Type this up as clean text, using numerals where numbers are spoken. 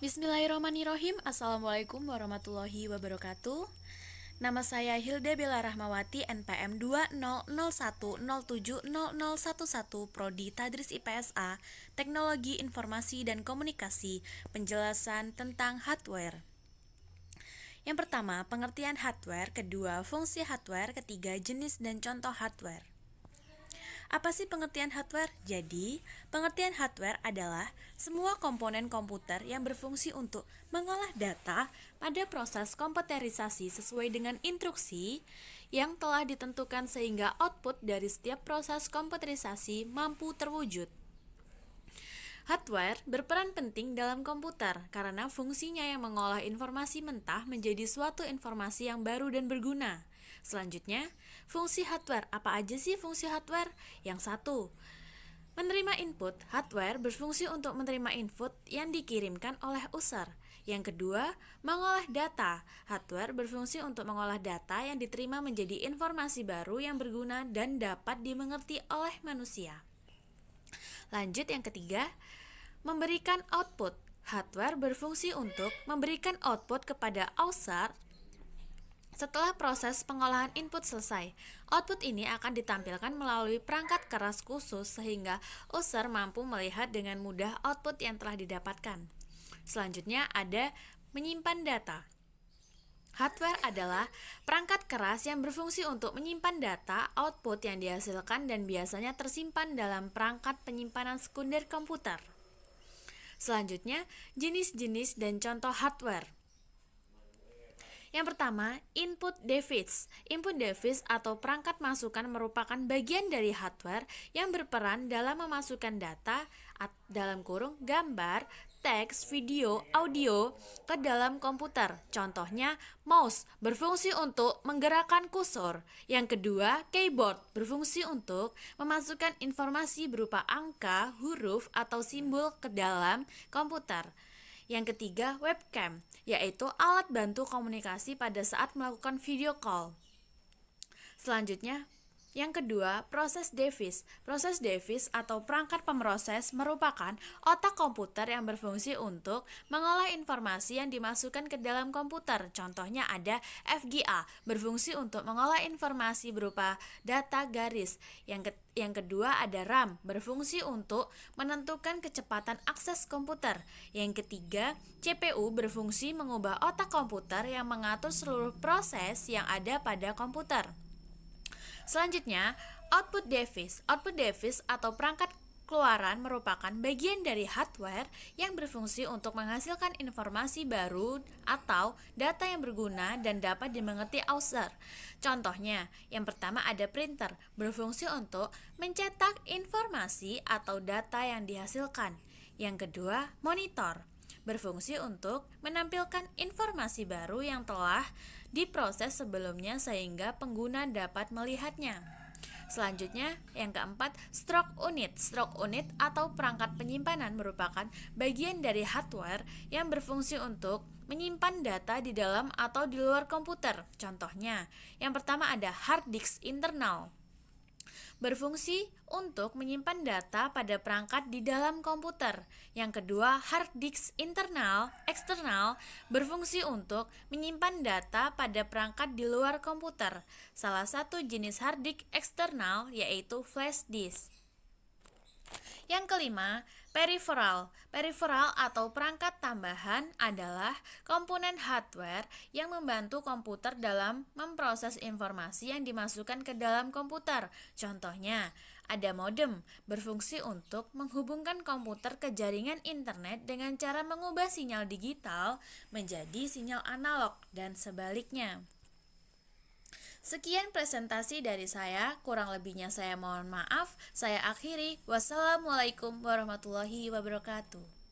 Bismillahirrahmanirrahim. Assalamualaikum warahmatullahi wabarakatuh. Nama saya Hilda Bella Rahmawati, NPM 2001070011, Prodi Tadris IPSA, Teknologi Informasi dan Komunikasi, penjelasan tentang hardware. Yang pertama, pengertian hardware, kedua, fungsi hardware, ketiga, jenis dan contoh hardware. Apa sih pengertian hardware? Jadi, pengertian hardware adalah semua komponen komputer yang berfungsi untuk mengolah data pada proses komputerisasi sesuai dengan instruksi yang telah ditentukan sehingga output dari setiap proses komputerisasi mampu terwujud. Hardware berperan penting dalam komputer karena fungsinya yang mengolah informasi mentah menjadi suatu informasi yang baru dan berguna. Selanjutnya, fungsi hardware. Apa aja sih fungsi hardware? Yang satu, menerima input. Hardware berfungsi untuk menerima input yang dikirimkan oleh user. Yang kedua, mengolah data. Hardware berfungsi untuk mengolah data yang diterima menjadi informasi baru yang berguna dan dapat dimengerti oleh manusia. Lanjut yang ketiga, memberikan output. Hardware berfungsi untuk memberikan output kepada user setelah proses pengolahan input selesai. Output ini akan ditampilkan melalui perangkat keras khusus sehingga user mampu melihat dengan mudah output yang telah didapatkan. Selanjutnya ada menyimpan data. Hardware adalah perangkat keras yang berfungsi untuk menyimpan data output yang dihasilkan dan biasanya tersimpan dalam perangkat penyimpanan sekunder komputer. Selanjutnya, jenis-jenis dan contoh hardware. Yang pertama, input device. Input device atau perangkat masukan merupakan bagian dari hardware yang berperan dalam memasukkan data dalam kurung gambar, teks, video, audio ke dalam komputer. Contohnya, mouse berfungsi untuk menggerakkan kursor. Yang kedua, keyboard berfungsi untuk memasukkan informasi berupa angka, huruf, atau simbol ke dalam komputer. Yang ketiga, webcam, yaitu alat bantu komunikasi pada saat melakukan video call. Selanjutnya, yang kedua, proses device. Proses device atau perangkat pemroses merupakan otak komputer yang berfungsi untuk mengolah informasi yang dimasukkan ke dalam komputer. Contohnya ada FGA, berfungsi untuk mengolah informasi berupa data garis. Yang kedua ada RAM, berfungsi untuk menentukan kecepatan akses komputer. Yang ketiga, CPU berfungsi mengubah otak komputer yang mengatur seluruh proses yang ada pada komputer. Selanjutnya, output device. Output device atau perangkat keluaran merupakan bagian dari hardware yang berfungsi untuk menghasilkan informasi baru atau data yang berguna dan dapat dimengerti user. Contohnya, yang pertama ada printer, berfungsi untuk mencetak informasi atau data yang dihasilkan. Yang kedua, monitor, berfungsi untuk menampilkan informasi baru yang telah diproses sebelumnya sehingga pengguna dapat melihatnya. Selanjutnya, yang keempat, stroke unit. Stroke unit atau perangkat penyimpanan merupakan bagian dari hardware yang berfungsi untuk menyimpan data di dalam atau di luar komputer. Contohnya, yang pertama ada hard disk internal, berfungsi untuk menyimpan data pada perangkat di dalam komputer. Yang kedua, hard disk eksternal berfungsi untuk menyimpan data pada perangkat di luar komputer. Salah satu jenis hard disk eksternal yaitu flash disk. Yang kelima, peripheral. Peripheral atau perangkat tambahan adalah komponen hardware yang membantu komputer dalam memproses informasi yang dimasukkan ke dalam komputer. Contohnya, ada modem, berfungsi untuk menghubungkan komputer ke jaringan internet dengan cara mengubah sinyal digital menjadi sinyal analog dan sebaliknya. Sekian presentasi dari saya, kurang lebihnya saya mohon maaf. Saya akhiri. Wassalamualaikum warahmatullahi wabarakatuh.